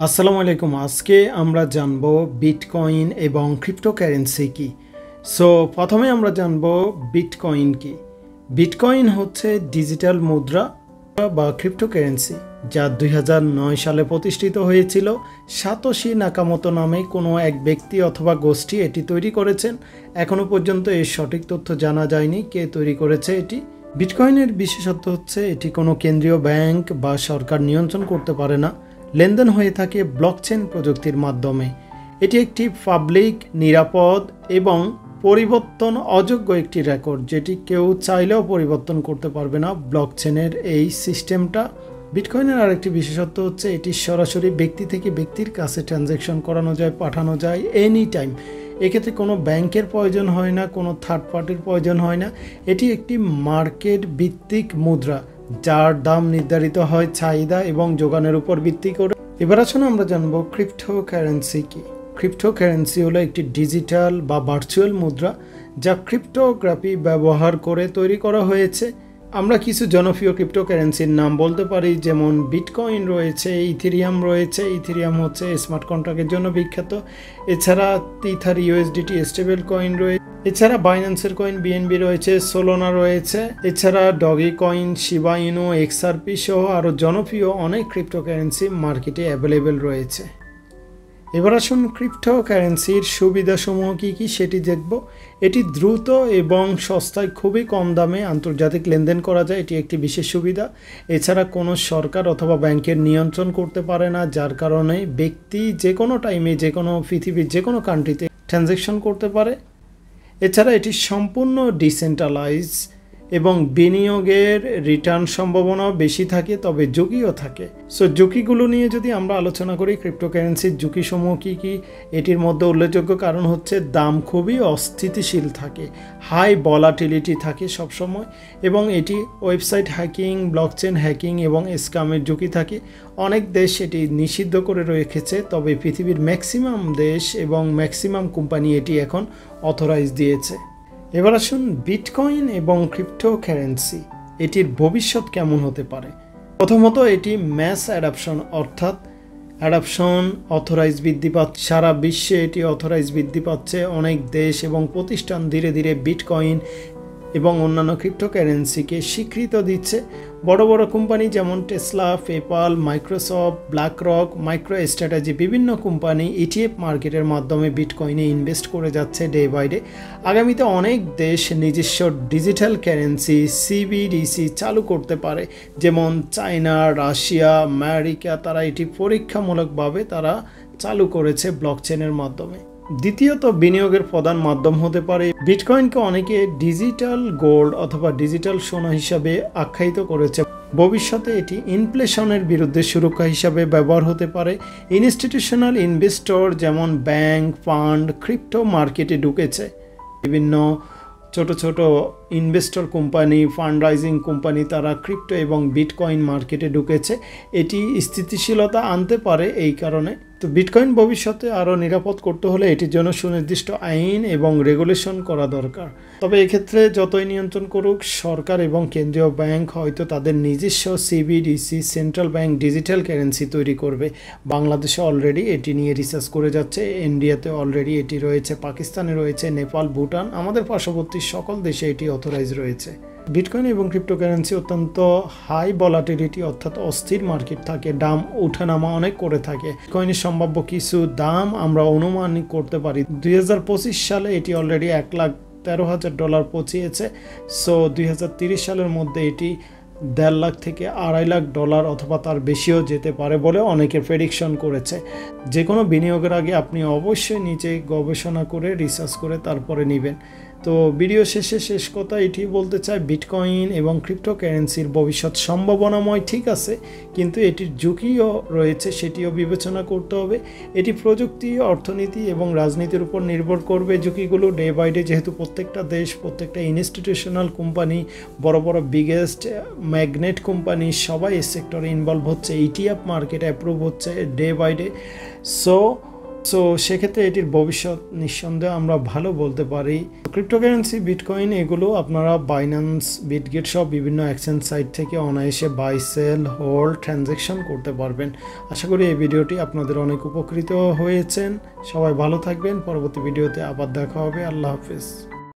আসসালামু আলাইকুম। আজকে আমরা জানব বিটকয়েন এবং ক্রিপ্টোকারেন্সি কি। প্রথমে আমরা জানব বিটকয়েন কি। বিটকয়েন হচ্ছে ডিজিটাল মুদ্রা বা ক্রিপ্টোকারেন্সি যা 2009 সালে প্রতিষ্ঠিত হয়েছিল। সাতোশি নাকামোতো নামে কোনো এক ব্যক্তি অথবা গোষ্ঠী এটি তৈরি করেছেন। এখনও পর্যন্ত এর সঠিক তথ্য জানা যায়নি কে তৈরি করেছে এটি। বিটকয়েনের বিশেষত্ব হচ্ছে এটি কোনো কেন্দ্রীয় ব্যাংক বা সরকার নিয়ন্ত্রণ করতে পারে না। লেনদেন হয়ে থাকে ব্লকচেন প্রযুক্তির মাধ্যমে। এটি একটি পাবলিক, নিরাপদ এবং পরিবর্তন অযোগ্য একটি রেকর্ড, যেটি কেউ চাইলেও পরিবর্তন করতে পারবে না। ব্লকচেনের এই সিস্টেমটা। বিটকয়েনের আরেকটি বিশেষত্ব হচ্ছে এটি সরাসরি ব্যক্তি থেকে ব্যক্তির কাছে ট্রানজ্যাকশন করানো যায়, পাঠানো যায় এনি টাইম। এক্ষেত্রে কোনো ব্যাংকের প্রয়োজন হয় না, কোনো থার্ড পার্টির প্রয়োজন হয় না। এটি একটি মার্কেট ভিত্তিক মুদ্রা যার দাম নির্ধারিত হয় চাহিদা এবং যোগানের উপর ভিত্তি করে। এবার আসুন আমরা জানবো ক্রিপ্টোকারেন্সি কি। ক্রিপ্টোকারেন্সি হলো একটি ডিজিটাল বা ভার্চুয়াল মুদ্রা যা ক্রিপ্টোগ্রাফি ব্যবহার করে তৈরি করা হয়েছে। আমরা কিছু জনপ্রিয় ক্রিপ্টোকারেন্সির নাম বলতে পারি, যেমন বিটকয়েন রয়েছে, ইথেরিয়াম রয়েছে। ইথেরিয়াম হচ্ছে স্মার্ট কন্ট্রাক্টের জন্য বিখ্যাত। এছাড়া ইথার ইউএসডিটি স্টেবল কয়েন রয়েছে। এছাড়া বাইন্যান্সের কয়েন বিএনবি রয়েছে, সোলোনা রয়েছে। এছাড়া ডগি কয়েন, শিবা ইনু, এক্সআরপি সহ আরও জনপ্রিয় অনেক ক্রিপ্টোকারেন্সি মার্কেটে অ্যাভেলেবেল রয়েছে। এবার আসুন ক্রিপ্টোকারেন্সির সুবিধাসমূহ কী কী সেটি দেখব। এটি দ্রুত এবং সস্তায় খুবই কম দামে আন্তর্জাতিক লেনদেন করা যায়, এটি একটি বিশেষ সুবিধা। এছাড়া কোনো সরকার অথবা ব্যাংকের নিয়ন্ত্রণ করতে পারে না, যার কারণে ব্যক্তি যে কোনো টাইমে যে কোনো পৃথিবীর যে কোনো কান্ট্রিতে ট্রানজ্যাকশন করতে পারে। এছাড়া এটি সম্পূর্ণ ডিসেন্ট্রালাইজ এবং বিনিয়োগের রিটার্ন সম্ভাবনাও বেশি থাকে, তবে ঝুঁকিও থাকে। ঝুঁকিগুলো নিয়ে যদি আমরা আলোচনা করি, ক্রিপ্টোকারেন্সির ঝুঁকিসমূহ কী কী, এটির মধ্যে উল্লেখযোগ্য কারণ হচ্ছে দাম খুবই অস্থিতিশীল থাকে, হাই ভলাটিলিটি থাকে সবসময়, এবং এটি ওয়েবসাইট হ্যাকিং, ব্লকচেন হ্যাকিং এবং স্ক্যামের ঝুঁকি থাকে। অনেক দেশ এটি নিষিদ্ধ করে রেখেছে, তবে পৃথিবীর ম্যাক্সিমাম দেশ এবং ম্যাক্সিমাম কোম্পানি এটি এখন অথরাইজ দিয়েছে। এবার আসুন বিটকয়েন এবং ক্রিপ্টোকারেন্সি এটির ভবিষ্যৎ কেমন হতে পারে। প্রথমত, এটি ম্যাস অ্যাডাপশন অর্থাৎ অ্যাডাপশন অথরাইজ বৃদ্ধি পাচ্ছে। সারা বিশ্বে এটি অথরাইজ বৃদ্ধি পাচ্ছে। অনেক দেশ এবং প্রতিষ্ঠান ধীরে ধীরে বিটকয়েন এবং অন্যান্য ক্রিপ্টোকারেন্সিকে স্বীকৃত দিচ্ছে। বড় বড় কোম্পানি যেমন Tesla, PayPal, Microsoft, BlackRock, micro strategy, বিভিন্ন কোম্পানি ইটিএফ মার্কেটের মাধ্যমে বিটকয়েনে ইনভেস্ট করে যাচ্ছে ডে বাই ডে। আগামীতে অনেক দেশ নিজস্ব ডিজিটাল কারেন্সি সিবিডিসি চালু করতে পারে, যেমন চায়না, রাশিয়া, আমেরিকা। তারা এটি পরীক্ষামূলকভাবে তারা চালু করেছে ব্লকচেনের মাধ্যমে। দ্বিতীয়ত, বিনিয়োগের প্রধান মাধ্যম হতে পারে। বিটকয়েনকে অনেকে ডিজিটাল গোল্ড অথবা ডিজিটাল সোনা হিসাবে আখ্যায়িত করেছে। ভবিষ্যতে এটি ইনফ্লেশনের বিরুদ্ধে সুরক্ষা হিসাবে ব্যবহার হতে পারে। ইনস্টিটিউশনাল ইনভেস্টর যেমন ব্যাংক, ফান্ড ক্রিপ্টো মার্কেটে ঢুকেছে। বিভিন্ন ছোট ছোট ইনভেস্টর কোম্পানি, ফান্ডরাইজিং কোম্পানি, তারা ক্রিপ্টো এবং বিটকয়েন মার্কেটে ঢুকেছে। এটি স্থিতিশীলতা আনতে পারে এই কারণে। তো বিটকয়েন ভবিষ্যতে আরও নিরাপদ করতে হলে এটির জন্য সুনির্দিষ্ট আইন এবং রেগুলেশন করা দরকার। তবে এক্ষেত্রে যতই নিয়ন্ত্রণ করুক সরকার এবং কেন্দ্রীয় ব্যাংক, হয়তো তাদের নিজস্ব CBDC central bank digital currency তৈরি করবে। বাংলাদেশে অলরেডি এটি নিয়ে রিসার্চ করে যাচ্ছে, ইন্ডিয়াতে অলরেডি এটি রয়েছে, পাকিস্তানে রয়েছে, নেপাল, ভুটান, আমাদের পার্শ্ববর্তী সকল দেশে এটি অথরাইজ রয়েছে। বিটকয়েন এবং ক্রিপ্টোকারেন্সি অত্যন্ত হাই ভলাটিলিটি অর্থাৎ অস্থির মার্কেট থাকে, দাম ওঠানামা অনেক করে থাকে। বিটকয়েনের সম্ভাব্য কিছু দাম আমরা অনুমান করতে পারি। 2025 সালে এটি অলরেডি $1,13,000 পৌঁছিয়েছে। 2030 সালের মধ্যে এটি $1.5 লাখ থেকে $2.5 লাখ অথবা তার বেশিও যেতে পারে বলে অনেকে প্রেডিকশন করেছে। যে কোনো বিনিয়োগের আগে আপনি অবশ্যই নিজে গবেষণা করে রিসার্চ করে তারপরে নেবেন। তো ভিডিও শেষ কথা এটি বলতে চাই, বিটকয়েন এবং ক্রিপ্টোকারেন্সির ভবিষ্যৎ সম্ভাবনাময়, ঠিক আছে, কিন্তু এটির ঝুঁকিও রয়েছে, সেটিও বিবেচনা করতে হবে। এটি প্রযুক্তি, অর্থনীতি এবং রাজনীতির উপর নির্ভর করবে ঝুঁকিগুলো ডে বাই ডে, যেহেতু প্রত্যেকটা দেশ, প্রত্যেকটা ইনস্টিটিউশনাল কোম্পানি, বড় বড় বিগেস্ট ম্যাগনেট কোম্পানি সবাই এই সেক্টরে ইনভলভ হচ্ছে। ইটিএফ মার্কেট অ্যাপ্রুভ হচ্ছে ডে বাই ডে। সো সেক্ষেত্রে এটির ভবিষ্যৎ নিঃসন্দেহে আমরা ভালো বলতে পারি। ক্রিপ্টোকারেন্সি বিটকয়েন এগুলো আপনারা বাইন্যান্স, বিটগেট সব বিভিন্ন এক্সচেঞ্জ সাইট থেকে অনায়াসে বাই, সেল, হোল্ড, ট্রানজ্যাকশন করতে পারবেন। আশা করি এই ভিডিওটি আপনাদের অনেক উপকৃত হয়েছেন। সবাই ভালো থাকবেন। পরবর্তী ভিডিওতে আবার দেখা হবে। আল্লাহ হাফেজ।